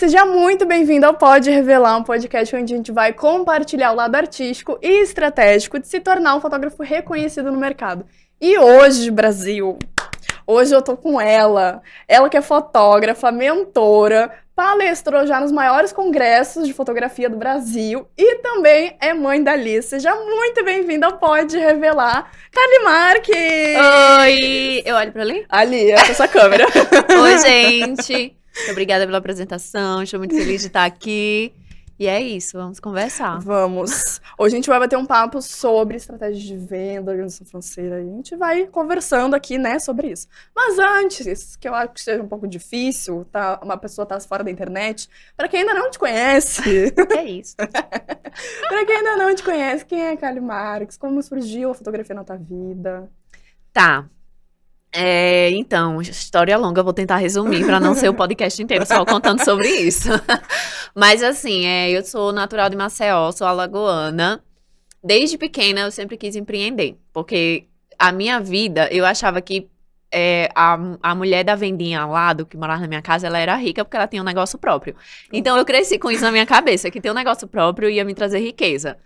Seja muito bem-vindo ao Pode Revelar, um podcast onde a gente vai compartilhar o lado artístico e estratégico de se tornar um fotógrafo reconhecido no mercado. E hoje, Brasil, hoje eu tô com ela que é fotógrafa, mentora, palestrou já nos maiores congressos de fotografia do Brasil e também é mãe da Liz. Seja muito bem-vinda ao Pode Revelar, Carly Marques! Oi! Eu olho pra ali? Ali, essa câmera. Oi, gente! Muito obrigada pela apresentação, estou muito feliz de estar aqui. E é isso, vamos conversar. Vamos. Hoje a gente vai bater um papo sobre estratégia de venda, organização financeira. E a gente vai conversando aqui, né, sobre isso. Mas antes, que eu acho que seja um pouco difícil, tá, uma pessoa tá fora da internet, para quem ainda não te conhece... É isso. Para quem ainda não te conhece, quem é Carly Marques? Como surgiu a fotografia na tua vida? Tá. Então, história longa, vou tentar resumir para não ser o podcast inteiro só contando sobre isso. Mas assim, eu sou natural de Maceió, sou alagoana. Desde pequena eu sempre quis empreender, porque a minha vida, eu achava que a mulher da vendinha ao lado, que morava na minha casa, ela era rica porque ela tinha um negócio próprio. Então eu cresci com isso na minha cabeça, que ter um negócio próprio ia me trazer riqueza.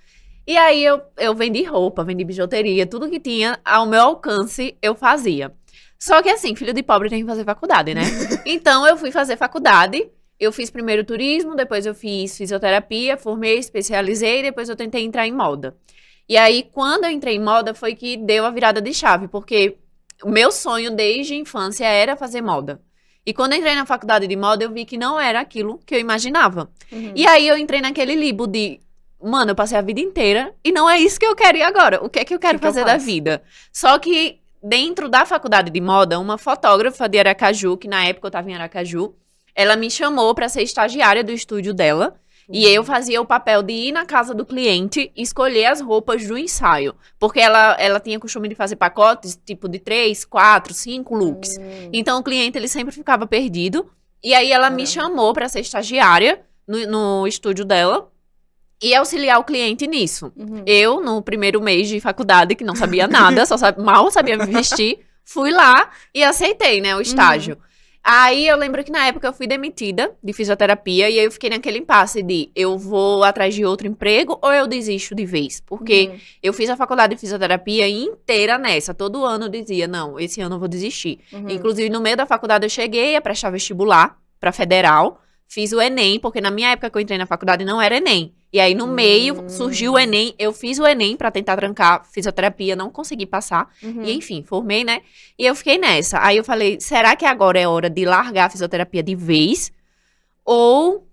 E aí eu vendi roupa, vendi bijuteria, tudo que tinha ao meu alcance eu fazia. Só que assim, filho de pobre tem que fazer faculdade, né? Então eu fui fazer faculdade, eu fiz primeiro turismo, depois eu fiz fisioterapia, formei, especializei, depois eu tentei entrar em moda. E aí, quando eu entrei em moda, foi que deu a virada de chave, porque o meu sonho desde a infância era fazer moda. E quando eu entrei na faculdade de moda, eu vi que não era aquilo que eu imaginava. Uhum. E aí eu entrei naquele limbo de, mano, eu passei a vida inteira e não é isso que eu quero ir agora. O que é que eu quero fazer da vida? Só que dentro da faculdade de moda, uma fotógrafa de Aracaju, que na época eu tava em Aracaju, ela me chamou pra ser estagiária do estúdio dela. E eu fazia o papel de ir na casa do cliente e escolher as roupas do ensaio. Porque ela tinha costume de fazer pacotes, tipo de 3, 4, 5 looks. Então o cliente, ele sempre ficava perdido. E aí ela me chamou pra ser estagiária no estúdio dela. E auxiliar o cliente nisso. Eu, no primeiro mês de faculdade, que não sabia nada, mal sabia me vestir, fui lá e aceitei, né, o estágio. Aí eu lembro que na época eu fui demitida de fisioterapia e aí eu fiquei naquele impasse de eu vou atrás de outro emprego ou eu desisto de vez. Porque eu fiz a faculdade de fisioterapia inteira nessa. Todo ano eu dizia, não, esse ano eu vou desistir. Inclusive no meio da faculdade eu cheguei a prestar vestibular pra federal. Fiz o Enem, porque na minha época que eu entrei na faculdade não era Enem. E aí no meio surgiu o Enem, eu fiz o Enem pra tentar trancar fisioterapia, não consegui passar. E enfim, formei, né? E eu fiquei nessa. Aí eu falei, será que agora é hora de largar a fisioterapia de vez? Ou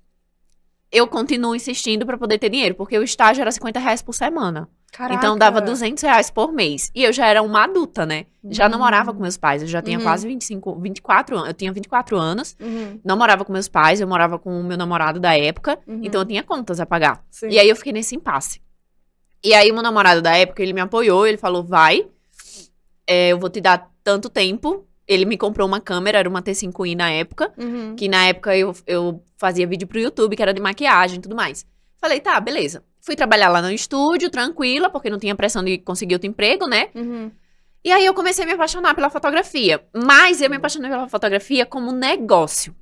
eu continuo insistindo pra poder ter dinheiro? Porque o estágio era R$50 por semana. Caraca. Então dava R$200 por mês. E eu já era uma adulta, né? Já não morava com meus pais. Eu já tinha quase 24 anos. Eu tinha 24 anos. Não morava com meus pais. Eu morava com o meu namorado da época. Então eu tinha contas a pagar. Sim. E aí eu fiquei nesse impasse. E aí o meu namorado da época, ele me apoiou. Ele falou, vai. Eu vou te dar tanto tempo. Ele me comprou uma câmera. Era uma T5i na época. Que na época eu fazia vídeo pro YouTube. Que era de maquiagem e tudo mais. Falei, tá, beleza. Fui trabalhar lá no estúdio, tranquila, porque não tinha pressão de conseguir outro emprego, né? E aí eu comecei a me apaixonar pela fotografia. Mas eu me apaixonei pela fotografia como negócio.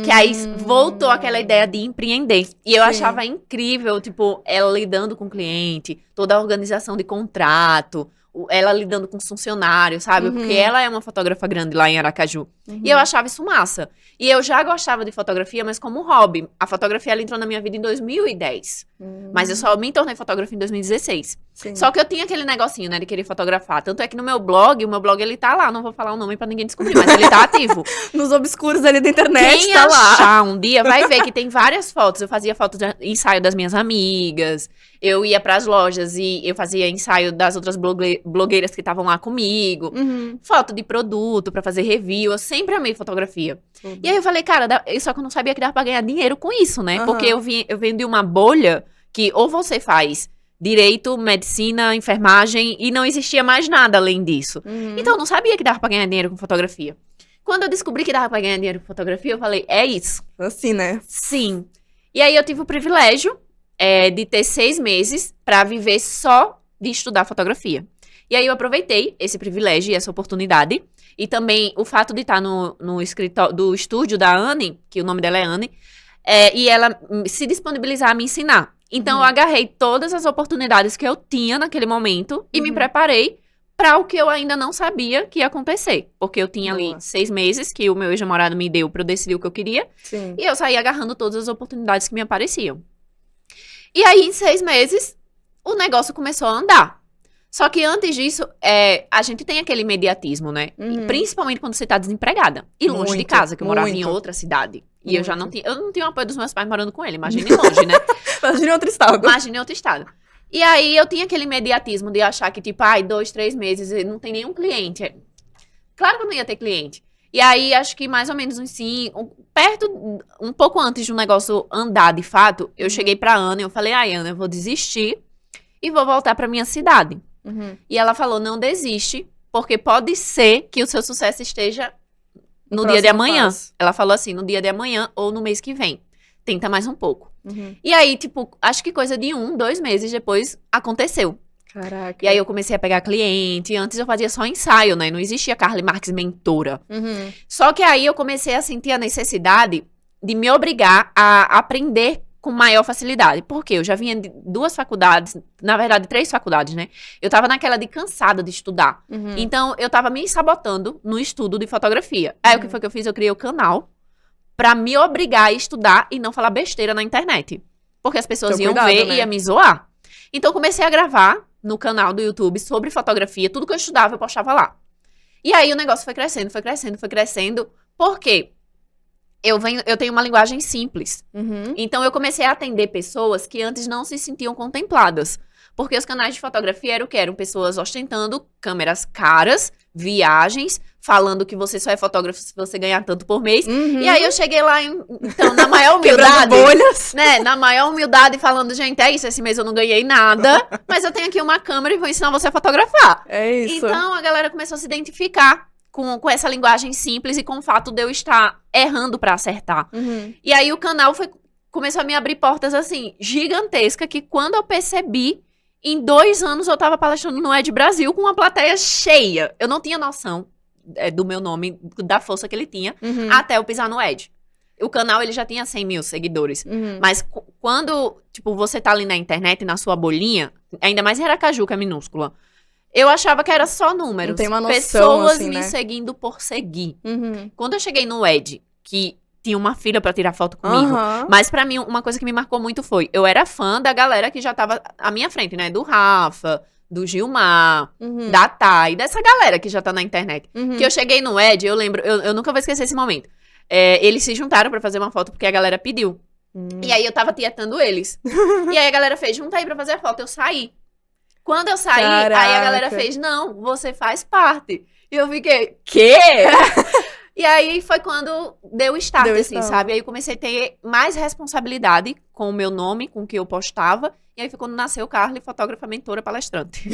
Que aí voltou aquela ideia de empreender. E eu achava incrível, tipo, ela lidando com o cliente, toda a organização de contrato, ela lidando com os funcionários, sabe? Porque ela é uma fotógrafa grande lá em Aracaju. E eu achava isso massa. E eu já gostava de fotografia, mas como hobby. A fotografia, ela entrou na minha vida em 2010. Mas eu só me tornei fotógrafa em 2016. Sim. Só que eu tinha aquele negocinho, né, de querer fotografar. Tanto é que no meu blog, ele tá lá. Não vou falar o nome pra ninguém descobrir, mas ele tá ativo. Nos obscuros ali da internet, Quem tá lá. achar um dia vai ver que tem várias fotos. Eu fazia foto de ensaio das minhas amigas. Eu ia pras lojas e eu fazia ensaio das outras blogueiras que estavam lá comigo. Foto de produto pra fazer review. Eu sempre amei fotografia. E aí eu falei, cara, só que eu não sabia que dava pra ganhar dinheiro com isso, né? Porque eu venho de uma bolha que ou você faz direito, medicina, enfermagem e não existia mais nada além disso. Então eu não sabia que dava pra ganhar dinheiro com fotografia. Quando eu descobri que dava pra ganhar dinheiro com fotografia, eu falei, é isso. Assim, né? Sim. E aí eu tive o privilégio de ter 6 meses pra viver só de estudar fotografia. E aí eu aproveitei esse privilégio e essa oportunidade. E também o fato de estar no escritório do estúdio da Anne, que o nome dela é Anne, e ela se disponibilizar a me ensinar. Então, eu agarrei todas as oportunidades que eu tinha naquele momento e me preparei para o que eu ainda não sabia que ia acontecer. Porque eu tinha ali 6 meses que o meu ex-namorado me deu para eu decidir o que eu queria. Sim. E eu saí agarrando todas as oportunidades que me apareciam. E aí, em 6 meses, o negócio começou a andar. Só que antes disso, a gente tem aquele imediatismo, né? Principalmente quando você tá desempregada. E longe de casa, que eu morava em outra cidade. E eu já não tinha... Eu não tinha o apoio dos meus pais morando com ele. Imagine longe, né? Imagine em outro estado. Imagine em outro estado. E aí, eu tinha aquele imediatismo de achar que, tipo, 2, 3 meses, não tem nenhum cliente. Claro que eu não ia ter cliente. E aí, acho que mais ou menos um pouco antes de um negócio andar, de fato, eu cheguei pra Ana e eu falei, Ana, eu vou desistir e vou voltar pra minha cidade. E ela falou, não desiste, porque pode ser que o seu sucesso esteja no dia de amanhã. Ela falou assim, no dia de amanhã ou no mês que vem. Tenta mais um pouco. E aí, tipo, acho que coisa de 1, 2 meses depois aconteceu. Caraca. E aí eu comecei a pegar cliente. Antes eu fazia só ensaio, né? Não existia Carly Marques mentora. Só que aí eu comecei a sentir a necessidade de me obrigar a aprender com maior facilidade. Porque eu já vinha de 2 faculdades, na verdade 3 faculdades, né? Eu tava naquela de cansada de estudar. Então, eu tava me sabotando no estudo de fotografia. Aí, o que foi que eu fiz? Eu criei o canal pra me obrigar a estudar e não falar besteira na internet. Porque as pessoas iam ver e iam me zoar. Então, eu comecei a gravar no canal do YouTube sobre fotografia. Tudo que eu estudava, eu postava lá. E aí, o negócio foi crescendo, foi crescendo, foi crescendo. Por quê? Eu tenho uma linguagem simples. Então, eu comecei a atender pessoas que antes não se sentiam contempladas. Porque os canais de fotografia eram o quê? Eram pessoas ostentando câmeras caras, viagens, falando que você só é fotógrafo se você ganhar tanto por mês. E aí, eu cheguei lá, então, na maior humildade. Bolhas. Né? Na maior humildade, falando, gente, é isso, esse mês eu não ganhei nada, mas eu tenho aqui uma câmera e vou ensinar você a fotografar. É isso. Então, a galera começou a se identificar com essa linguagem simples e com o fato de eu estar errando pra acertar. E aí o canal começou a me abrir portas, assim, gigantescas, que quando eu percebi, em 2 anos eu tava palestrando no Ed Brasil com uma plateia cheia. Eu não tinha noção do meu nome, da força que ele tinha, até eu pisar no Ed. O canal, ele já tinha 100 mil seguidores. Mas quando, tipo, você tá ali na internet, na sua bolinha, ainda mais em Aracaju, que é minúscula, eu achava que era só números. Não tem uma noção, pessoas assim, me né? seguindo por seguir. Quando eu cheguei no Ed, que tinha uma fila pra tirar foto comigo, mas pra mim, uma coisa que me marcou muito foi, eu era fã da galera que já tava à minha frente, né? Do Rafa, do Gilmar, da Thay, dessa galera que já tá na internet. Que eu cheguei no Ed, eu lembro, eu nunca vou esquecer esse momento. Eles se juntaram pra fazer uma foto porque a galera pediu. E aí eu tava tietando eles. E aí a galera fez, junta aí pra fazer a foto. Eu saí. Quando eu saí, Caraca. aí a galera fez, não, você faz parte. E eu fiquei, quê? E aí foi quando deu start, assim, sabe? Aí eu comecei a ter mais responsabilidade com o meu nome, com o que eu postava. E aí foi quando nasceu Carly, fotógrafa, mentora, palestrante.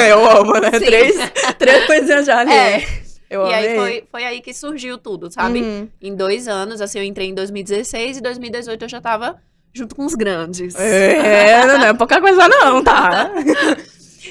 Eu amo, né? Três coisinhas já ali. Eu e amei. aí foi aí que surgiu tudo, sabe? Em 2 anos, assim, eu entrei em 2016 e 2018 eu já tava junto com os grandes. Não é pouca coisa não, tá?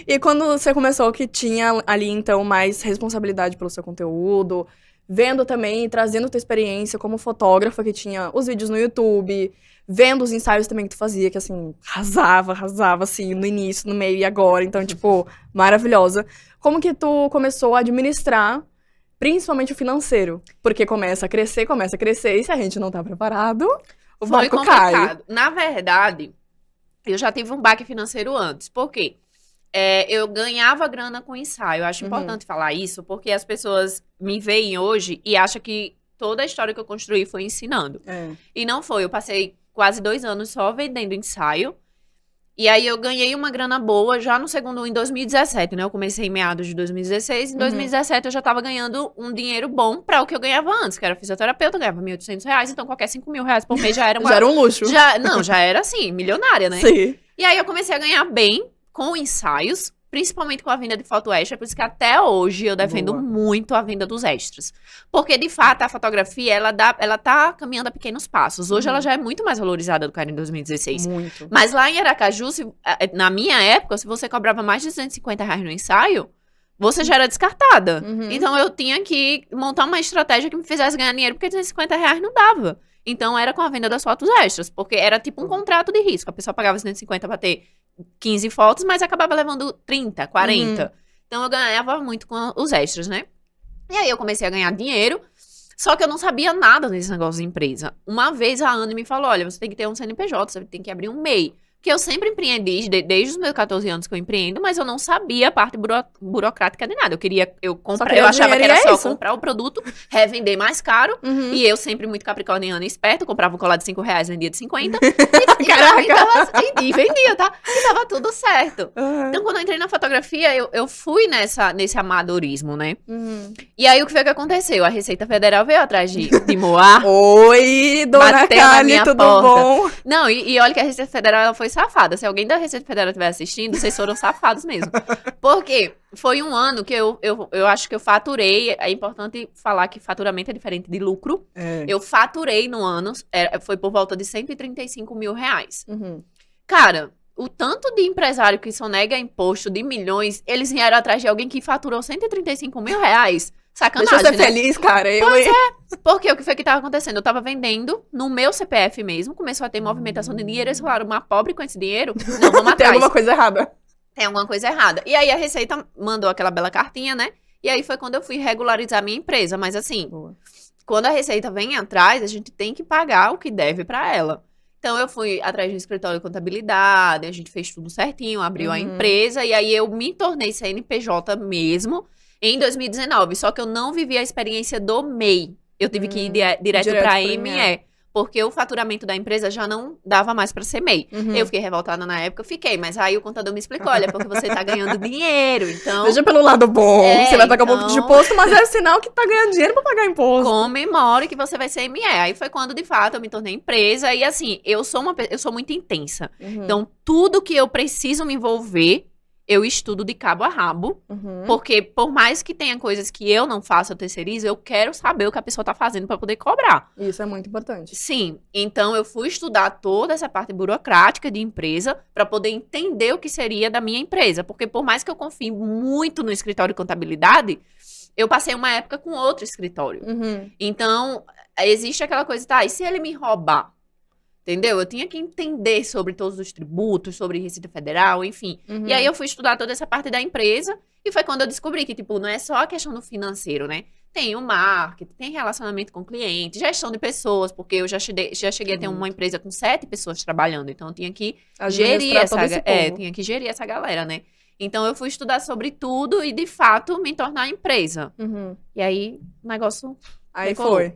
E quando você começou que tinha ali, então, mais responsabilidade pelo seu conteúdo, vendo também, trazendo tua experiência como fotógrafa, que tinha os vídeos no YouTube, vendo os ensaios também que tu fazia, que assim, arrasava, assim, no início, no meio e agora. Então, tipo, maravilhosa. Como que tu começou a administrar, principalmente o financeiro? Porque começa a crescer, e se a gente não tá preparado, o barco cai. Na verdade, eu já tive um baque financeiro antes. Por quê? Eu ganhava grana com ensaio. Eu acho importante falar isso, porque as pessoas me veem hoje e acham que toda a história que eu construí foi ensinando. E não foi. Eu passei quase 2 anos só vendendo ensaio. E aí eu ganhei uma grana boa já no segundo, em 2017, né? Eu comecei em meados de 2016. Em 2017 eu já tava ganhando um dinheiro bom pra o que eu ganhava antes, que era fisioterapeuta, eu ganhava R$1.800. Então qualquer R$5.000 por mês já era uma... Já era um luxo. Já era assim, milionária, né? Sim. E aí eu comecei a ganhar bem com ensaios, principalmente com a venda de foto extra, por isso que até hoje eu defendo muito a venda dos extras. Porque, de fato, a fotografia, ela tá caminhando a pequenos passos. Hoje ela já é muito mais valorizada do que era em 2016. Muito. Mas lá em Aracaju, na minha época, se você cobrava mais de R$250 no ensaio, você já era descartada. Então, eu tinha que montar uma estratégia que me fizesse ganhar dinheiro, porque R$250 não dava. Então, era com a venda das fotos extras, porque era tipo um contrato de risco. A pessoa pagava 150 pra ter 15 fotos, mas acabava levando 30, 40. Então, eu ganhava muito com os extras, né? E aí, eu comecei a ganhar dinheiro, só que eu não sabia nada desse negócio de empresa. Uma vez, a Anne me falou, olha, você tem que ter um CNPJ, você tem que abrir um MEI. Porque eu sempre empreendi, desde os meus 14 anos que eu empreendo, mas eu não sabia a parte burocrática de nada. Eu achava que era só comprar o produto, revender mais caro, e eu sempre muito capricorniana e esperto, comprava um colar de R$5, vendia de 50, e vendia, tá? E tava tudo certo. Então, quando eu entrei na fotografia, eu fui nesse amadorismo, né? E aí, o que foi que aconteceu? A Receita Federal veio atrás de Moá. Oi, dona Kali, tudo bom? Não, e olha que a Receita Federal, ela foi safada. Se alguém da Receita Federal estiver assistindo, vocês foram safados mesmo. Porque foi um ano que eu acho que eu faturei. É importante falar que faturamento é diferente de lucro. Eu faturei no ano, foi por volta de R$135 mil. Cara, o tanto de empresário que sonega imposto de milhões, eles vieram atrás de alguém que faturou R$135 mil. Sacanagem, deixa eu ser né? feliz, cara. Pois é, porque o que foi que tava acontecendo? Eu tava vendendo no meu CPF mesmo, começou a ter movimentação de dinheiro, eles falaram, uma pobre com esse dinheiro? Não, vamos atrás. Tem alguma coisa errada. Tem alguma coisa errada. E aí a Receita mandou aquela bela cartinha, né? E aí foi quando eu fui regularizar minha empresa. Mas assim, quando a Receita vem atrás, a gente tem que pagar o que deve pra ela. Então eu fui atrás do escritório de contabilidade, a gente fez tudo certinho, abriu a empresa, e aí eu me tornei CNPJ mesmo, em 2019, só que eu não vivi a experiência do MEI. Eu tive que ir direto para a ME, porque o faturamento da empresa já não dava mais para ser MEI. Eu fiquei revoltada na época, mas aí o contador me explicou, olha, porque você tá ganhando dinheiro, então... Veja pelo lado bom, você vai pagar um pouco de imposto, mas é sinal que tá ganhando dinheiro para pagar imposto. Comemore que você vai ser ME. Aí foi quando, de fato, eu me tornei empresa, e assim, eu sou muito intensa. Então, tudo que eu preciso me envolver, eu estudo de cabo a rabo, porque por mais que tenha coisas que eu não faço, eu terceirizo, eu quero saber o que a pessoa tá fazendo para poder cobrar. Isso é muito importante. Sim, então eu fui estudar toda essa parte burocrática de empresa para poder entender o que seria da minha empresa, porque por mais que eu confie muito no escritório de contabilidade, eu passei uma época com outro escritório. Então, existe aquela coisa, tá, e se ele me roubar? Entendeu? Eu tinha que entender sobre todos os tributos, sobre Receita Federal, enfim. E aí eu fui estudar toda essa parte da empresa e foi quando eu descobri que, tipo, não é só a questão do financeiro, né? Tem o marketing, tem relacionamento com o cliente, gestão de pessoas, porque eu já cheguei a ter uma empresa com 7 pessoas trabalhando, então eu tinha que gerir essa galera, né? Então eu fui estudar sobre tudo e, de fato, me tornar empresa. E aí, o negócio... Aí foi.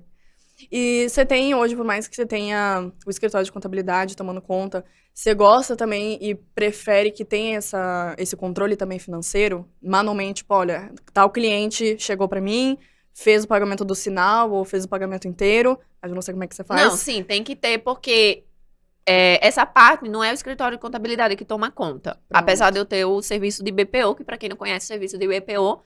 E você tem hoje, por mais que você tenha o escritório de contabilidade tomando conta, você gosta também e prefere que tenha esse controle também financeiro? Manualmente, tipo, olha, tal cliente chegou pra mim, fez o pagamento do sinal ou fez o pagamento inteiro, mas eu não sei como é que você faz. Não, sim, tem que ter, porque essa parte não é o escritório de contabilidade que toma conta. Apesar de eu ter o serviço de BPO, que pra quem não conhece o serviço de BPO,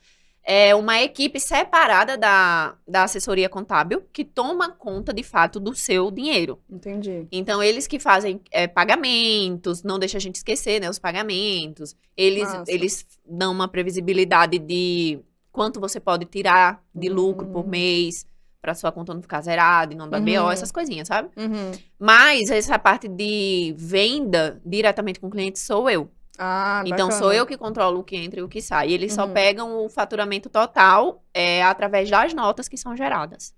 é uma equipe separada da assessoria contábil que toma conta, de fato, do seu dinheiro. Entendi. Então, eles que fazem pagamentos, não deixa a gente esquecer, né, os pagamentos. Eles dão uma previsibilidade de quanto você pode tirar de lucro por mês, para sua conta não ficar zerada e não dar BO, essas coisinhas, sabe? Mas essa parte de venda diretamente com o cliente sou eu. Então, sou eu que controlo o que entra e o que sai. E eles só pegam o faturamento total através das notas que são geradas.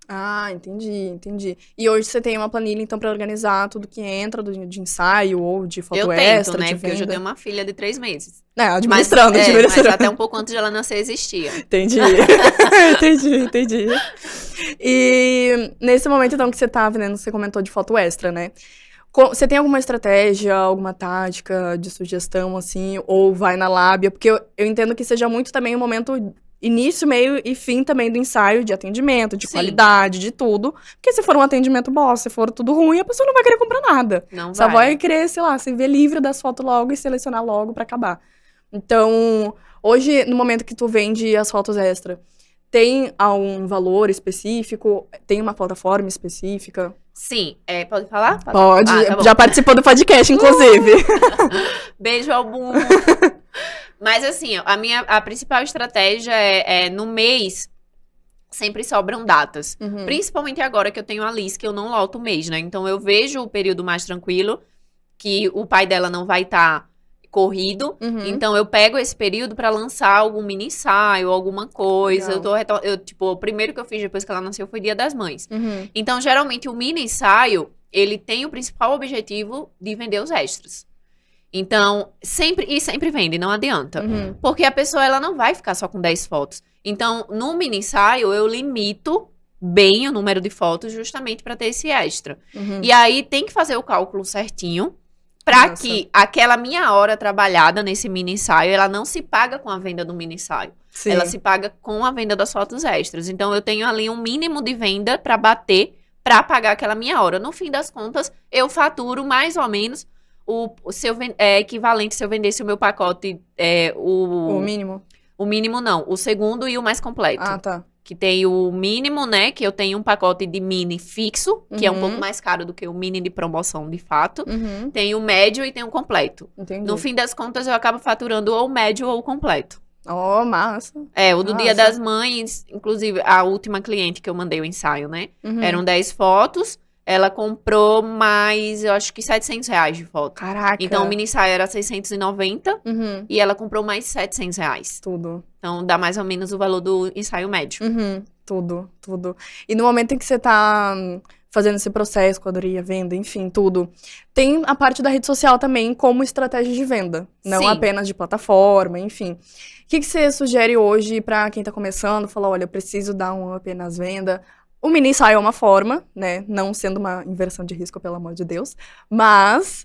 Entendi. E hoje você tem uma planilha, então, para organizar tudo que entra de ensaio ou de foto extra, né? de Porque hoje eu tenho uma filha de 3 meses. Administrando. Mas até um pouco antes de ela nascer existia. Entendi. Entendi. E nesse momento, então, que você tá vendendo, você comentou de foto extra, né? Você tem alguma estratégia, alguma tática de sugestão, assim, ou vai na lábia? Porque eu entendo que seja muito também um momento início, meio e fim também do ensaio de atendimento, de qualidade, de tudo. Porque se for um atendimento bosta, se for tudo ruim, a pessoa não vai querer comprar nada. Só vai querer, sei lá, se ver livre das fotos logo e selecionar logo pra acabar. Então, hoje, no momento que tu vende as fotos extra, tem algum valor específico? Tem uma plataforma específica? Sim. Pode falar? Pode. Tá, já participou do podcast, inclusive. Beijo ao Boom. Mas assim, a principal estratégia no mês, sempre sobram datas. Principalmente agora que eu tenho a Liz, que eu não loto o mês, né? Então, eu vejo o período mais tranquilo, que o pai dela não vai estar corrido. Então, eu pego esse período pra lançar algum mini ensaio, alguma coisa. O primeiro que eu fiz depois que ela nasceu foi Dia das Mães. Então, geralmente, o mini ensaio, ele tem o principal objetivo de vender os extras. Então, sempre vende, não adianta. Porque a pessoa, ela não vai ficar só com 10 fotos. Então, no mini ensaio, eu limito bem o número de fotos justamente para ter esse extra. E aí, tem que fazer o cálculo certinho para que aquela minha hora trabalhada nesse mini ensaio, ela não se paga com a venda do mini ensaio. Sim. Ela se paga com a venda das fotos extras. Então, eu tenho ali um mínimo de venda para bater, para pagar aquela minha hora. No fim das contas, eu faturo mais ou menos equivalente se eu vendesse o meu pacote, o mínimo? O mínimo não, o segundo e o mais completo. Ah, tá. Que tem o mínimo, né, que eu tenho um pacote de mini fixo, que é um pouco mais caro do que o mini de promoção, de fato. Tem o médio e tem o completo. Entendi. No fim das contas, eu acabo faturando ou o médio ou o completo. Oh, massa. O do Dia das Mães, inclusive, a última cliente que eu mandei o ensaio, né, eram 10 fotos. Ela comprou mais, eu acho que R$700 de foto. Caraca. Então, o mini ensaio era 690 e ela comprou mais R$700. Tudo. Então, dá mais ou menos o valor do ensaio médio. Tudo. E no momento em que você tá fazendo esse processo, quadrilha, venda, enfim, tudo, tem a parte da rede social também como estratégia de venda. Não apenas de plataforma, enfim. O que você sugere hoje pra quem tá começando? Falar, olha, eu preciso dar um up nas vendas. O mini ensaio é uma forma, né? Não sendo uma inversão de risco, pelo amor de Deus. Mas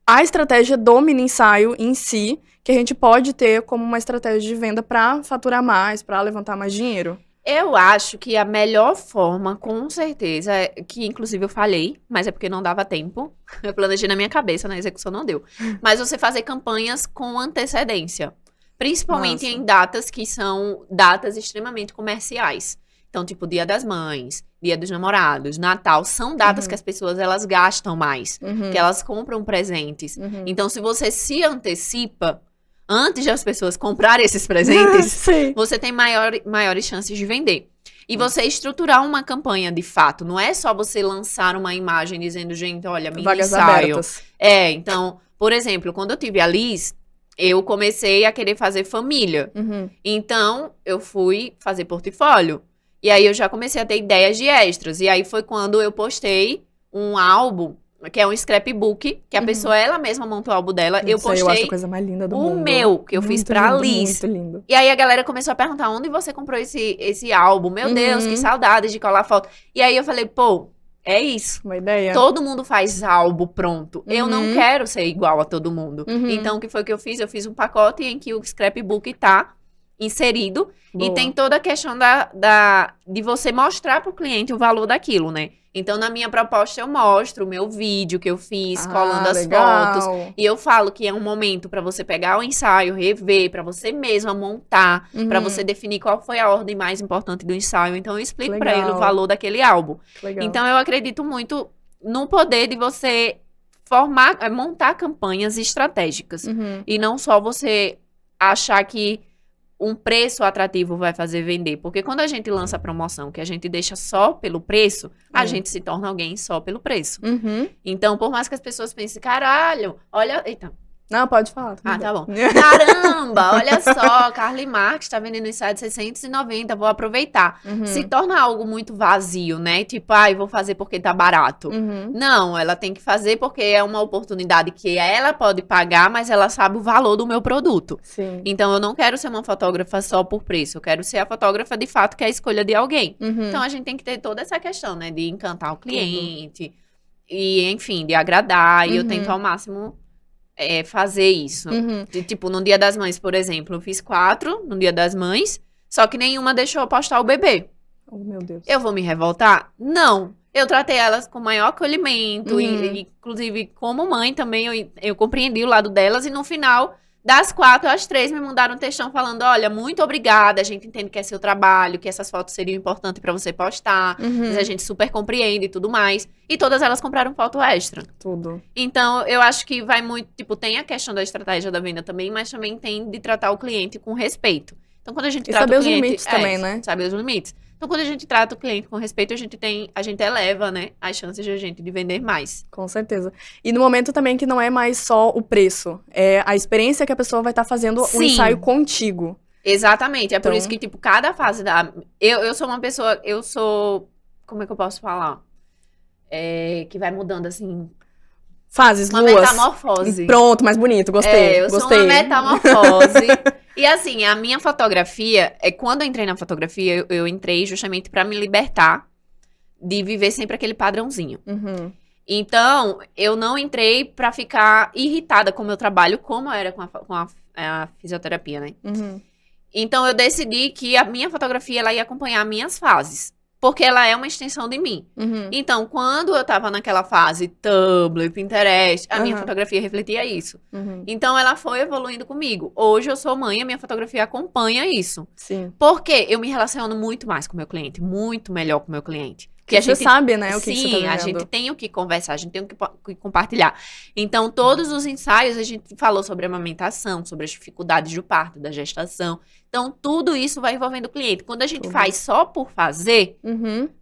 a estratégia do mini ensaio em si, que a gente pode ter como uma estratégia de venda para faturar mais, para levantar mais dinheiro. Eu acho que a melhor forma, com certeza, que inclusive eu falhei, mas é porque não dava tempo. Eu planejei na minha cabeça, na execução não deu. Mas você fazer campanhas com antecedência. Principalmente em datas que são datas extremamente comerciais. Então, tipo, Dia das Mães, Dia dos Namorados, Natal, são datas que as pessoas, elas gastam mais, que elas compram presentes. Então, se você se antecipa, antes de as pessoas comprarem esses presentes, você tem maiores chances de vender. E você estruturar uma campanha, de fato, não é só você lançar uma imagem dizendo, gente, olha, mini vagas ensaio. Abertas. Então, por exemplo, quando eu tive a Liz, eu comecei a querer fazer família. Então, eu fui fazer portfólio. E aí, eu já comecei a ter ideias de extras. E aí, foi quando eu postei um álbum, que é um scrapbook, que a pessoa, ela mesma montou o álbum dela. Eu postei eu acho a coisa mais linda do mundo. O meu, que eu fiz pra Liz. Muito lindo. E aí, a galera começou a perguntar, onde você comprou esse álbum? Meu Deus, que saudade de colar foto. E aí, eu falei, pô, é isso. Uma ideia. Todo mundo faz álbum pronto. Eu não quero ser igual a todo mundo. Então, o que foi que eu fiz? Eu fiz um pacote em que o scrapbook tá inserido. Boa. E tem toda a questão de você mostrar pro cliente o valor daquilo, né? Então, na minha proposta, eu mostro o meu vídeo que eu fiz, colando as fotos. E eu falo que é um momento para você pegar o ensaio, rever, para você mesma montar, para você definir qual foi a ordem mais importante do ensaio. Então, eu explico para ele o valor daquele álbum. Então, eu acredito muito no poder de você montar campanhas estratégicas. E não só você achar que um preço atrativo vai fazer vender. Porque quando a gente lança a promoção, que a gente deixa só pelo preço, a gente se torna alguém só pelo preço. Então, por mais que as pessoas pensem, caralho, olha... Eita. Não, pode falar. Tá bom. Caramba, olha só, Carly Marques tá vendendo isso de 690, vou aproveitar. Se torna algo muito vazio, né? Tipo, vou fazer porque tá barato. Não, ela tem que fazer porque é uma oportunidade que ela pode pagar, mas ela sabe o valor do meu produto. Sim. Então, eu não quero ser uma fotógrafa só por preço, eu quero ser a fotógrafa, de fato, que é a escolha de alguém. Então, a gente tem que ter toda essa questão, né? De encantar o cliente, e, enfim, de agradar, e eu tento ao máximo... fazer isso. Tipo, no Dia das Mães, por exemplo, eu fiz 4 no Dia das Mães, só que nenhuma deixou eu postar o bebê. Oh, meu Deus. Eu vou me revoltar? Não. Eu tratei elas com o maior acolhimento, e, inclusive, como mãe também, eu compreendi o lado delas, e no final... Das 4, as 3 me mandaram um textão falando, olha, muito obrigada, a gente entende que é seu trabalho, que essas fotos seriam importantes pra você postar, mas a gente super compreende e tudo mais. E todas elas compraram foto extra. Tudo. Então, eu acho que vai muito, tipo, tem a questão da estratégia da venda também, mas também tem de tratar o cliente com respeito. Então, quando a gente trata o cliente... saber os limites também, né? Saber os limites. Então, quando a gente trata o cliente com respeito, a gente eleva, né, as chances de a gente de vender mais. Com certeza. E no momento também que não é mais só o preço, é a experiência que a pessoa vai estar fazendo o ensaio contigo. Exatamente. É por isso que, tipo, cada fase da... Eu sou uma pessoa... Como é que eu posso falar? Que vai mudando, assim... Fases, uma luas. Metamorfose. Pronto, mais bonito. Gostei. Eu sou uma metamorfose. E assim, a minha fotografia... Quando eu entrei na fotografia, eu entrei justamente pra me libertar de viver sempre aquele padrãozinho. Uhum. Então, eu não entrei pra ficar irritada com o meu trabalho, como era com a fisioterapia, né? Uhum. Então, eu decidi que a minha fotografia, ela ia acompanhar minhas fases. Porque ela é uma extensão de mim. Uhum. Então, quando eu tava naquela fase Tumblr, Pinterest, a minha fotografia refletia isso. Uhum. Então, ela foi evoluindo comigo. Hoje, eu sou mãe, a minha fotografia acompanha isso. Sim. Porque eu me relaciono muito mais com o meu cliente. Muito melhor com o meu cliente. Porque a gente sabe, né, o que você tá vivendo. Sim, a gente tem o que conversar, a gente tem o que compartilhar. Então, todos os ensaios, a gente falou sobre a amamentação, sobre as dificuldades do parto, da gestação. Então, tudo isso vai envolvendo o cliente. Quando a gente faz só por fazer,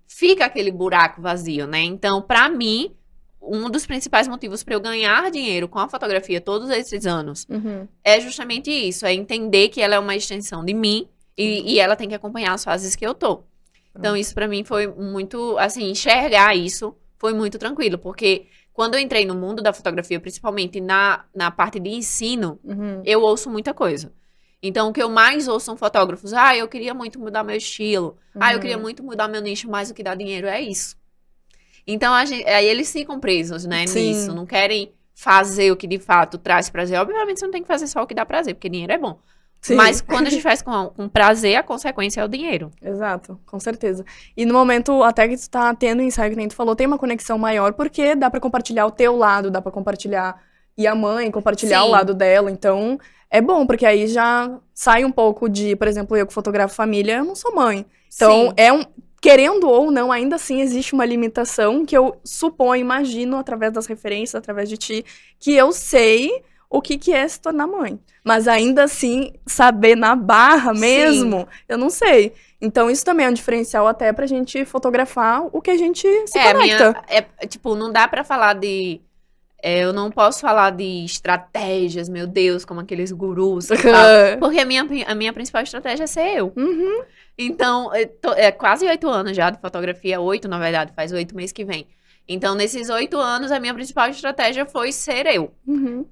fica aquele buraco vazio, né? Então, pra mim, um dos principais motivos para eu ganhar dinheiro com a fotografia todos esses anos é justamente isso. É entender que ela é uma extensão de mim e ela tem que acompanhar as fases que eu tô. Então, isso pra mim foi muito, assim, enxergar isso foi muito tranquilo, porque quando eu entrei no mundo da fotografia, principalmente na parte de ensino, eu ouço muita coisa. Então, o que eu mais ouço são fotógrafos. Eu queria muito mudar meu estilo. Eu queria muito mudar meu nicho, mas o que dá dinheiro é isso. Então, aí eles ficam presos, né, nisso. Não querem fazer o que de fato traz prazer. Obviamente, você não tem que fazer só o que dá prazer, porque dinheiro é bom. Sim. Mas quando a gente faz com prazer, a consequência é o dinheiro. Exato, com certeza. E no momento, até que tu tá tendo ensaio, que nem tu falou, tem uma conexão maior, porque dá pra compartilhar o teu lado, dá pra compartilhar e a mãe compartilhar o lado dela. Então, é bom, porque aí já sai um pouco de, por exemplo, eu que fotografo família, eu não sou mãe. Então, querendo ou não, ainda assim existe uma limitação que eu suponho, imagino, através das referências, através de ti, que eu sei o que é se tornar mãe. Mas ainda assim, saber na barra mesmo, eu não sei. Então, isso também é um diferencial até pra gente fotografar o que a gente se conecta. Tipo, não dá pra falar de... eu não posso falar de estratégias, meu Deus, como aqueles gurus. Porque a minha principal estratégia é ser eu. Então, quase 8 anos já de fotografia. 8, na verdade, faz 8 meses que vem. Então, nesses 8 anos, a minha principal estratégia foi ser eu.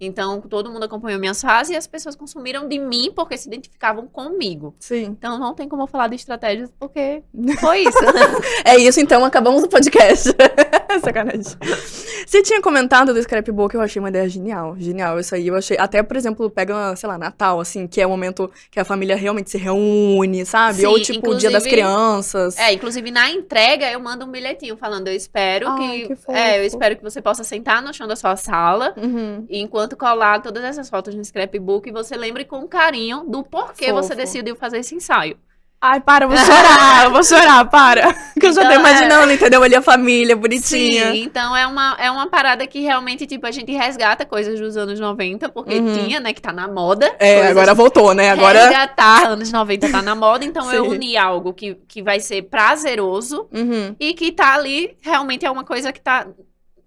Então, todo mundo acompanhou minhas fases e as pessoas consumiram de mim porque se identificavam comigo. Sim. Então, não tem como eu falar de estratégias porque foi isso. É isso, então, acabamos o podcast. Sacanagem. Você tinha comentado do scrapbook, eu achei uma ideia genial. Genial, isso aí. Eu achei, até, por exemplo, pega, sei lá, Natal, assim, que é o momento que a família realmente se reúne, sabe? Ou, tipo, o Dia das Crianças. Inclusive, na entrega, eu mando um bilhetinho falando, eu espero que eu espero que você possa sentar no chão da sua sala e enquanto colar todas essas fotos no scrapbook, você lembre com carinho do porquê você decidiu fazer esse ensaio. Ai, para, eu vou chorar, para. Que eu já tô imaginando, entendeu? Ali a família, bonitinha. Sim, então é uma parada que realmente, tipo, a gente resgata coisas dos anos 90, porque tinha, né, que tá na moda. Agora voltou, né? Agora... Resgatar, anos 90 tá na moda, então eu uni algo que vai ser prazeroso e que tá ali, realmente é uma coisa que tá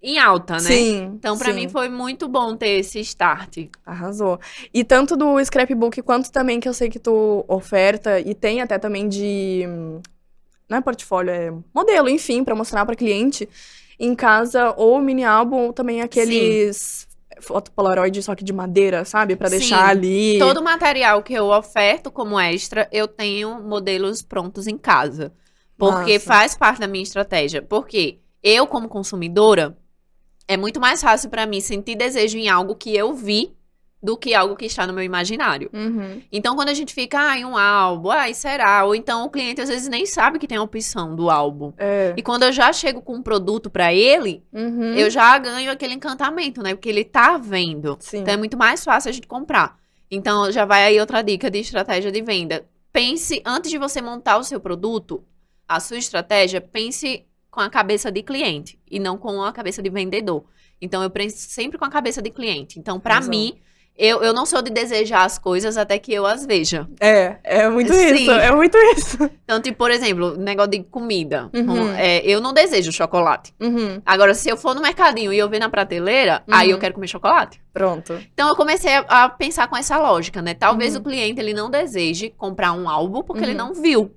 em alta, né? Sim. Então, pra mim, foi muito bom ter esse start. Arrasou. E tanto do scrapbook, quanto também que eu sei que tu oferta, e tem até também de... Não é portfólio, é modelo, enfim, pra mostrar pra cliente, em casa, ou mini álbum, ou também aqueles... foto polaroid, só que de madeira, sabe? Pra deixar ali. Todo o material que eu oferto como extra, eu tenho modelos prontos em casa. Porque faz parte da minha estratégia. Porque eu, como consumidora... É muito mais fácil pra mim sentir desejo em algo que eu vi do que algo que está no meu imaginário. Então, quando a gente fica, um álbum, será? Ou então o cliente às vezes nem sabe que tem a opção do álbum. E quando eu já chego com um produto pra ele, eu já ganho aquele encantamento, né? Porque ele tá vendo. Então, é muito mais fácil a gente comprar. Então, já vai aí outra dica de estratégia de venda. Pense, antes de você montar o seu produto, a sua estratégia, pense com a cabeça de cliente e não com a cabeça de vendedor. Então, eu penso sempre com a cabeça de cliente. Então, pra mim, Eu não sou de desejar as coisas até que eu as veja. É muito Sim. isso, é muito isso. Então, tipo, por exemplo, negócio de comida. Uhum. Eu não desejo chocolate. Uhum. Agora, se eu for no mercadinho e eu ver na prateleira, aí eu quero comer chocolate. Pronto. Então, eu comecei a pensar com essa lógica, né? Talvez o cliente, ele não deseje comprar um álbum porque ele não viu.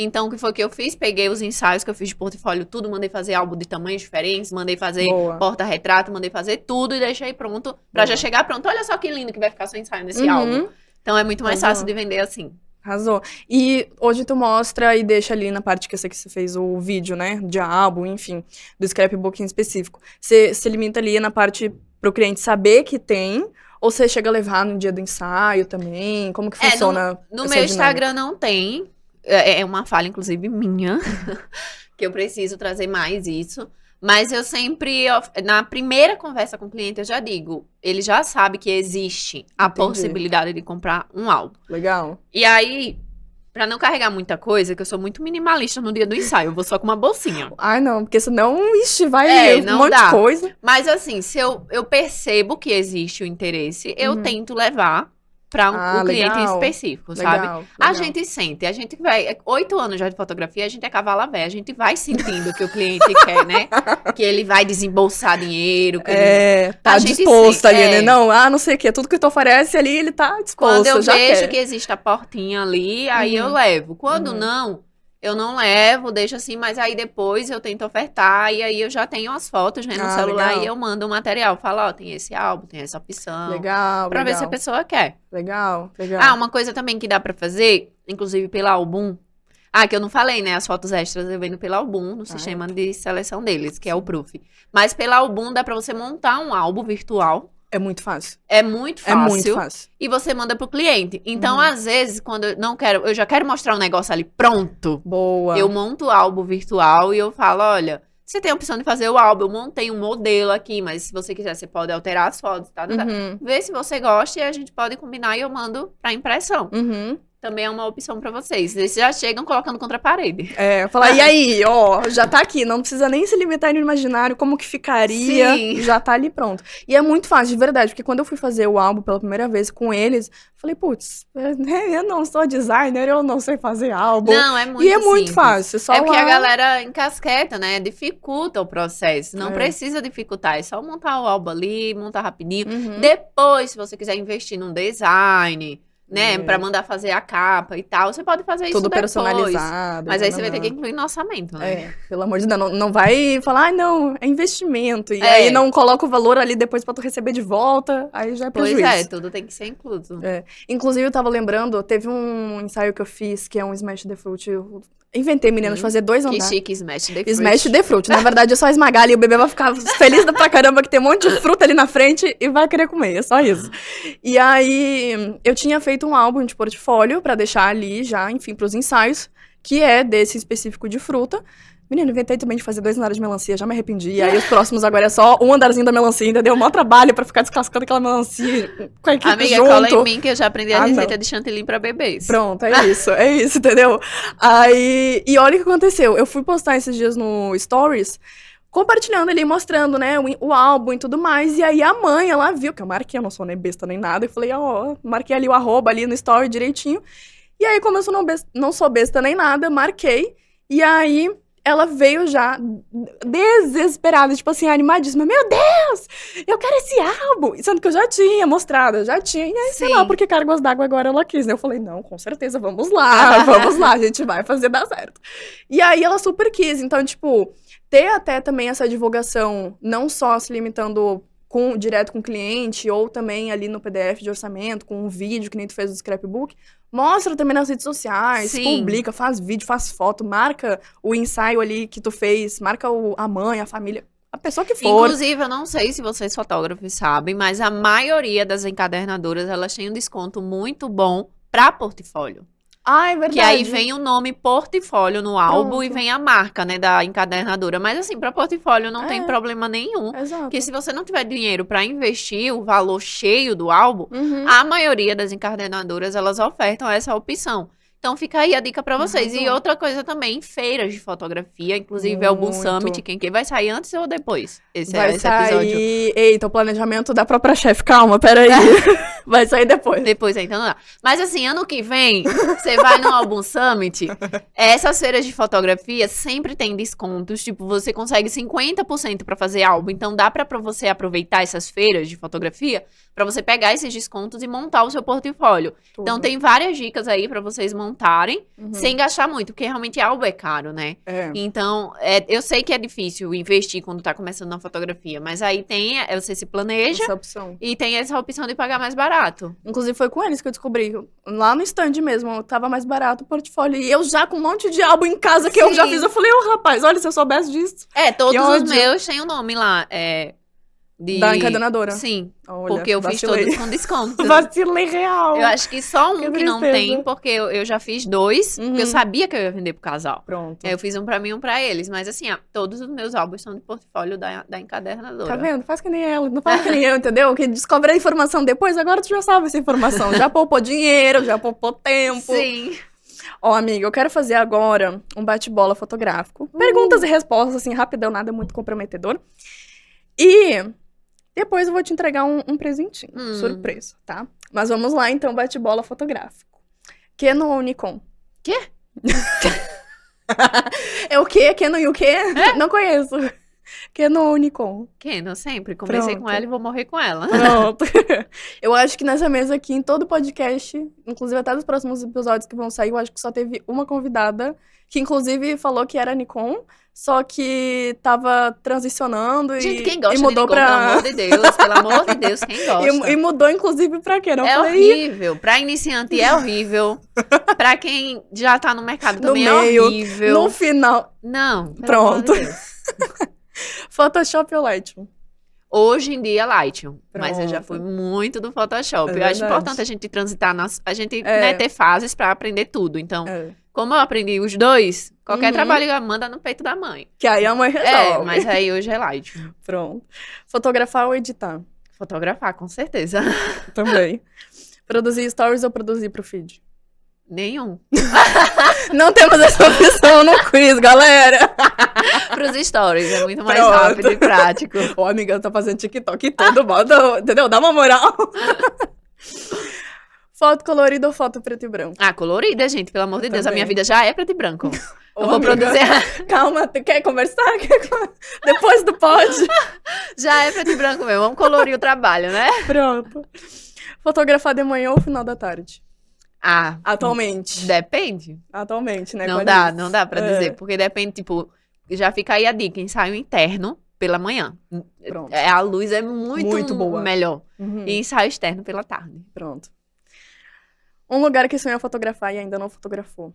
Então, o que foi que eu fiz? Peguei os ensaios que eu fiz de portfólio, tudo, mandei fazer álbum de tamanhos diferentes, mandei fazer porta-retrato, mandei fazer tudo e deixei pronto pra já chegar pronto. Olha só que lindo que vai ficar seu ensaio nesse álbum. Então, é muito mais fácil de vender assim. Arrasou. E hoje tu mostra e deixa ali na parte que eu sei que você fez o vídeo, né? De álbum, enfim, do scrapbook em específico. Você se limita ali na parte pro cliente saber que tem, ou você chega a levar no dia do ensaio também? Como que funciona? No meu Instagram não tem. É uma falha, inclusive, minha, que eu preciso trazer mais isso. Mas eu sempre, na primeira conversa com o cliente, eu já digo, ele já sabe que existe a possibilidade de comprar um álbum. Legal. E aí, pra não carregar muita coisa, que eu sou muito minimalista no dia do ensaio, eu vou só com uma bolsinha. Ai, não, porque senão, vai um monte de coisa. Mas assim, se eu percebo que existe o interesse, eu tento levar para um cliente específico, sabe? A gente sente, a gente vai... 8 anos já de fotografia, a gente é cavala véia, a gente vai sentindo que o cliente quer, né? Que ele vai desembolsar dinheiro. Que tá disposto ali, né? Não sei o quê. Tudo que tu oferece ali, ele tá disposto. Quando eu vejo que existe a portinha ali, aí eu levo. Quando não, eu não levo, deixo assim, mas aí depois eu tento ofertar e aí eu já tenho as fotos, né, no celular e eu mando o material. Falo, tem esse álbum, tem essa opção. Legal, pra ver se a pessoa quer. Legal. Uma coisa também que dá pra fazer, inclusive pelo álbum. Que eu não falei, né, as fotos extras eu vendo pelo álbum, no sistema de seleção deles, que é o Proof. Mas pelo álbum dá pra você montar um álbum virtual. É muito fácil. É muito fácil. E você manda pro cliente. Então, às vezes, quando eu já quero mostrar um negócio ali pronto. Boa. Eu monto o álbum virtual e eu falo, olha, você tem a opção de fazer o álbum. Eu montei um modelo aqui, mas se você quiser, você pode alterar as fotos, tá? Vê se você gosta e a gente pode combinar e eu mando pra impressão. Também é uma opção pra vocês. Eles já chegam colocando contra a parede. Falar, e aí, já tá aqui, não precisa nem se limitar no imaginário, como que ficaria, já tá ali pronto. E é muito fácil, de verdade, porque quando eu fui fazer o álbum pela primeira vez com eles, falei, putz, eu não sou designer, eu não sei fazer álbum. Não, é muito E é muito fácil. Só porque a galera encasqueta, né, dificulta o processo. Não precisa dificultar, é só montar o álbum ali, montar rapidinho. Depois, se você quiser investir num design... né, pra mandar fazer a capa e tal, você pode fazer isso tudo depois. Personalizado. Mas aí você vai ter que incluir no orçamento, né? Pelo amor de Deus, não vai falar, não, é investimento. E aí não coloca o valor ali depois pra tu receber de volta, aí já é prejuízo. Pois tudo tem que ser incluso. Inclusive, eu tava lembrando, teve um ensaio que eu fiz, que é um Smash the Fruit. Eu inventei, menina, de fazer 2 andares. Que chique, Smash the Fruit. Smash the Fruit. Na verdade, é só esmagar ali, o bebê vai ficar feliz pra caramba que tem um monte de fruta ali na frente e vai querer comer, é só isso. E aí, eu tinha feito um álbum de portfólio pra deixar ali já, enfim, pros ensaios, que é desse específico de fruta. Menina, inventei também de fazer 2 andares de melancia, já me arrependi. E aí os próximos agora é só um andarzinho da melancia, ainda deu um maior trabalho pra ficar descascando aquela melancia com a equipe Amiga, junto. cola em mim que eu já aprendi a receita de chantilly pra bebês. Pronto, é isso, entendeu? Aí, e olha o que aconteceu, eu fui postar esses dias no Stories, compartilhando ali, mostrando, né, o álbum e tudo mais, e aí a mãe, ela viu, que eu marquei, eu não sou nem besta nem nada, e falei, marquei ali o arroba ali no Story direitinho, e aí como eu não sou besta nem nada, marquei, e aí... ela veio já desesperada, tipo assim, animadíssima. Meu Deus, eu quero esse álbum. Sendo que eu já tinha mostrado, E aí, sei lá, porque Cargas d'Água agora ela quis, né? Eu falei, não, com certeza, vamos lá, a gente vai fazer dar certo. E aí ela super quis. Então, tipo, ter até também essa divulgação, não só se limitando direto com o cliente, ou também ali no PDF de orçamento, com um vídeo que nem tu fez do scrapbook, mostra também nas redes sociais, publica, faz vídeo, faz foto, marca o ensaio ali que tu fez, marca a mãe, a família, a pessoa que for. Inclusive, eu não sei se vocês fotógrafos sabem, mas a maioria das encadernadoras, elas têm um desconto muito bom pra portfólio. É verdade. Que aí vem o nome portfólio no álbum e vem a marca, né, da encadernadora. Mas assim, para portfólio não tem problema nenhum. Exato. Porque se você não tiver dinheiro para investir o valor cheio do álbum, a maioria das encadernadoras, elas ofertam essa opção. Então fica aí a dica pra vocês. Arrasou. E outra coisa também, feiras de fotografia, inclusive é o Boom Muito. Summit, quem vai sair antes ou depois? Esse Vai episódio. sair... Eita, o planejamento da própria chefe. Calma, peraí. Vai sair depois. Depois, então não dá. Mas assim, ano que vem, você vai no Album Summit, essas feiras de fotografia sempre tem descontos, tipo, você consegue 50% pra fazer álbum, então dá pra você aproveitar essas feiras de fotografia pra você pegar esses descontos e montar o seu portfólio. Tudo. Então tem várias dicas aí pra vocês montarem, Uhum. sem gastar muito, porque realmente álbum é caro, né? É. Então, eu sei que é difícil investir quando tá começando na fotografia, mas aí você se planeja Essa opção. e tem essa opção de pagar mais barato. Inclusive, foi com eles que eu descobri. Lá no stand mesmo, tava mais barato o portfólio. E eu já com um monte de álbum em casa que eu já Sim. fiz. Eu falei, rapaz, olha, se eu soubesse disso. Todos Que os ódio. meus têm o nome lá. Da encadenadora. Sim, Olha, porque eu fiz vacilei. todos com desconto. Vacilei real. Eu acho que só um Que que não tristeza. tem, porque eu já fiz 2, Uhum. porque eu sabia que eu ia vender pro casal. Pronto. Aí eu fiz um pra mim e um pra eles. Mas assim, todos os meus álbuns são de portfólio da encadernadora. Tá vendo? Faz que nem ela, não faz que nem eu, entendeu? Que descobre a informação depois, agora tu já sabe essa informação. Já poupou dinheiro, já poupou tempo. Sim. Ó, amiga, eu quero fazer agora um bate-bola fotográfico. Perguntas e respostas, assim, rapidão, nada muito comprometedor. E depois eu vou te entregar um presentinho, surpresa, tá? Mas vamos lá, então, bate-bola fotográfico. Canon ou Nikon? Quê? É o quê? Canon e o quê? Não conheço. Canon ou Nikon? Canon, sempre. Conversei Pronto. com ela e vou morrer com ela. Pronto. Eu acho que nessa mesa aqui, em todo podcast, inclusive até dos próximos episódios que vão sair, eu acho que só teve uma convidada, que inclusive falou que era Nikon, só que tava transicionando Gente, e, quem gosta e mudou de Nikon, pra... pelo amor de Deus, pelo amor de Deus, quem gosta? E mudou, inclusive, pra Canon. É Eu falei, "Ih, horrível. Pra iniciante é horrível. Pra quem já tá no mercado No também meio, é horrível. no final... Não, pelo Pronto. amor de Deus. Photoshop ou Lightroom? Hoje em dia, Lightroom. Mas eu já Pronto. fui muito do Photoshop. É Eu acho verdade. importante a gente transitar, a gente É. né, ter fases pra aprender tudo. Então, É. como eu aprendi os dois, qualquer Uhum. trabalho manda no peito da mãe. Que aí a mãe resolve. Mas aí hoje é Lightroom. Pronto. Fotografar ou editar? Fotografar, com certeza. Também. Produzir stories ou produzir pro feed? Nenhum. Não temos essa opção no quiz, galera. Pros stories, é muito mais Pronto. rápido e prático. Ô, amiga, tá fazendo TikTok e tudo, bota, entendeu? Dá uma moral. Foto colorida ou foto preto e branco? Ah, colorida, gente, pelo amor de Deus. A minha Também. vida já é preto e branco. Ô, Eu vou amiga, produzir. Calma, tu quer conversar? Depois do pod? Já é preto e branco mesmo. Vamos colorir o trabalho, né? Pronto. Fotografar de manhã ou final da tarde? Ah, Atualmente. depende. Atualmente, né? Não dá pra dizer. Porque depende, tipo, já fica aí a dica: ensaio interno pela manhã. Pronto. A luz é muito boa. melhor. Uhum. E ensaio externo pela tarde. Pronto. Um lugar que sonha fotografar e ainda não fotografou.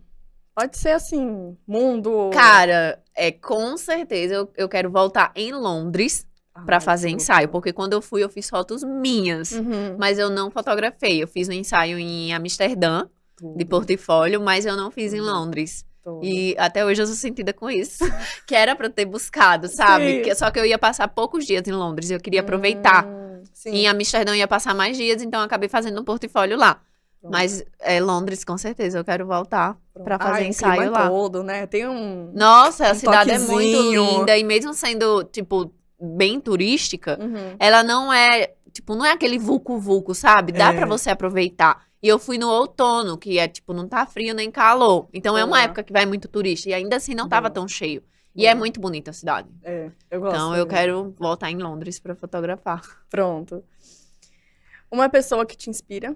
Pode ser assim, mundo. Cara, com certeza eu quero voltar em Londres pra fazer ensaio. Porque quando eu fui, eu fiz fotos minhas. Uhum. Mas eu não fotografei. Eu fiz um ensaio em Amsterdã, de portfólio, mas eu não fiz em Londres. Tudo. E até hoje eu sou sentida com isso. Que era pra eu ter buscado, sabe? Sim. Só que eu ia passar poucos dias em Londres. Eu queria aproveitar. Sim. Em Amsterdã eu ia passar mais dias, então eu acabei fazendo um portfólio lá. Pronto. Mas Londres, com certeza, eu quero voltar pra Ai, fazer o ensaio clima lá. todo, né? Tem um... Nossa, a um cidade é muito toquezinho. linda. E mesmo sendo, tipo, bem turística, Uhum. ela não é, tipo, não é aquele vulco-vulco, sabe? Dá pra você aproveitar. E eu fui no outono, que é, tipo, não tá frio nem calor. Então é uma Boa. época que vai muito turista. E ainda assim não tava Boa. tão cheio. E Boa. é muito bonita a cidade. É, eu gosto. Então eu também. quero voltar em Londres pra fotografar. Pronto. Uma pessoa que te inspira.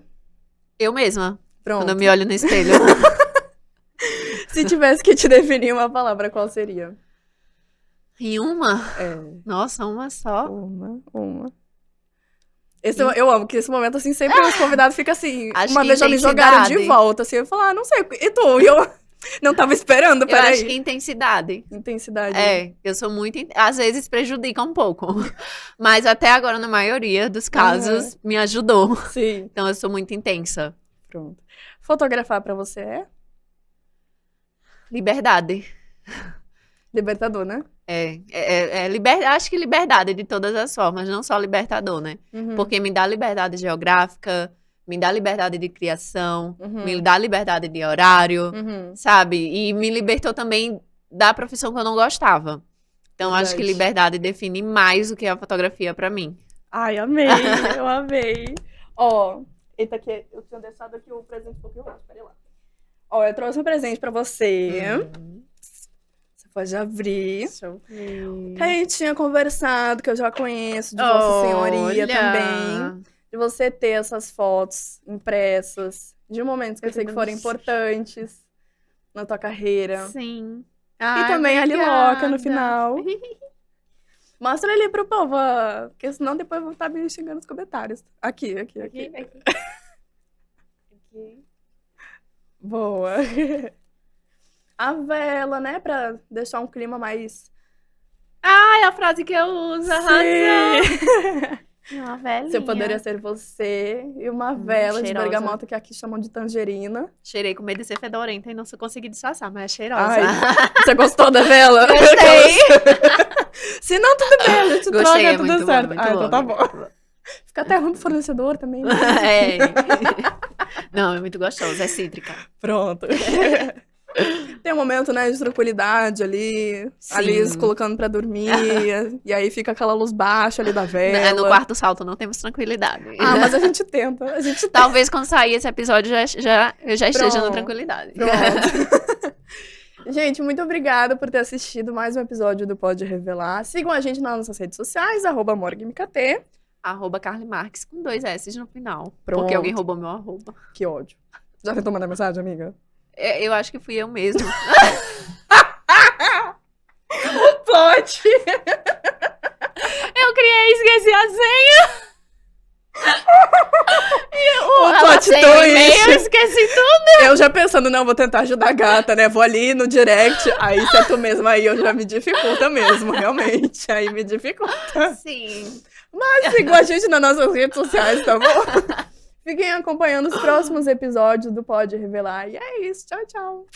Eu mesma, Pronto. quando eu me olho no espelho. Se tivesse que te definir uma palavra, qual seria? E uma? É. Nossa, uma só? Uma. Eu amo, que esse momento, assim, sempre os convidados ficam assim. Acho uma que vez já me jogaram de intensidade. volta, assim. Eu falo, não sei, e tu? E eu não tava esperando, Eu peraí. acho que intensidade. Intensidade. Eu sou muito. Às vezes prejudica um pouco. Mas até agora, na maioria dos casos, me ajudou. Sim. Então eu sou muito intensa. Pronto. Fotografar pra você é Liberdade. libertador, né? Acho que liberdade de todas as formas, não só libertador, né? Uhum. Porque me dá liberdade geográfica, Me dá liberdade de criação, Uhum. me dá liberdade de horário, Uhum. sabe? E me libertou também da profissão que eu não gostava. Então, acho que Verdade. liberdade define mais o que é a fotografia pra mim. Ai, amei, eu amei. Ó, eita, aqui, eu tinha deixado aqui o presente um pouquinho mais, peraí lá. Ó, eu trouxe um presente pra você. Você pode abrir. Deixa eu ver. Que a gente tinha conversado, que eu já conheço de Vossa Senhoria Olha! também. De você ter essas fotos impressas, de momentos que eu sei que foram Deus. importantes na tua carreira. Sim. E também a Liloca no final. Mostra ali pro povo, ó, porque senão depois vão estar me xingando nos comentários. Aqui. Aqui. Boa. A vela, né, pra deixar um clima mais... Ai, a frase que eu uso, arrasou. Sim. Uma velhinha. Você poderia ser você e uma vela de cheirosa. bergamota que aqui chamam de tangerina. Cheirei com medo de ser fedorenta e não consegui disfarçar, mas é cheirosa. Ai, você gostou da vela? Gostei. Se não, tudo bem, a gente Gostei, troca, é tudo muito certo. bom, muito Ah, então bom. tá bom. Fica até ruim pro fornecedor também, né? É. Não, é muito gostosa, é cítrica. Pronto. Tem um momento, né, de tranquilidade ali. Sim. Ali se colocando pra dormir. E aí fica aquela luz baixa ali da vela. No quarto salto não temos tranquilidade. Ah, mas a gente tenta. A gente tenta. Talvez quando sair esse episódio eu já esteja na Pronto. tranquilidade. Pronto. Gente, muito obrigada por ter assistido mais um episódio do Pode Revelar. Sigam a gente nas nossas redes sociais, @morgmkt. @Carly Marques com 2 S no final. Pronto. Porque alguém roubou meu arroba. Que ódio. Já tentou mandar mensagem, amiga? Eu acho que fui eu mesmo. Plot! Eu criei e esqueci a senha. O plot sem e-mail, eu twist. esqueci tudo. Eu já pensando, não, vou tentar ajudar a gata, né? Vou ali no direct, aí se é tu mesmo, aí eu já me dificulta mesmo, realmente. Aí me dificulta. Sim. Mas sigam a gente nas nossas redes sociais, tá bom? Fiquem acompanhando os próximos episódios do Pode Revelar. E é isso. Tchau, tchau.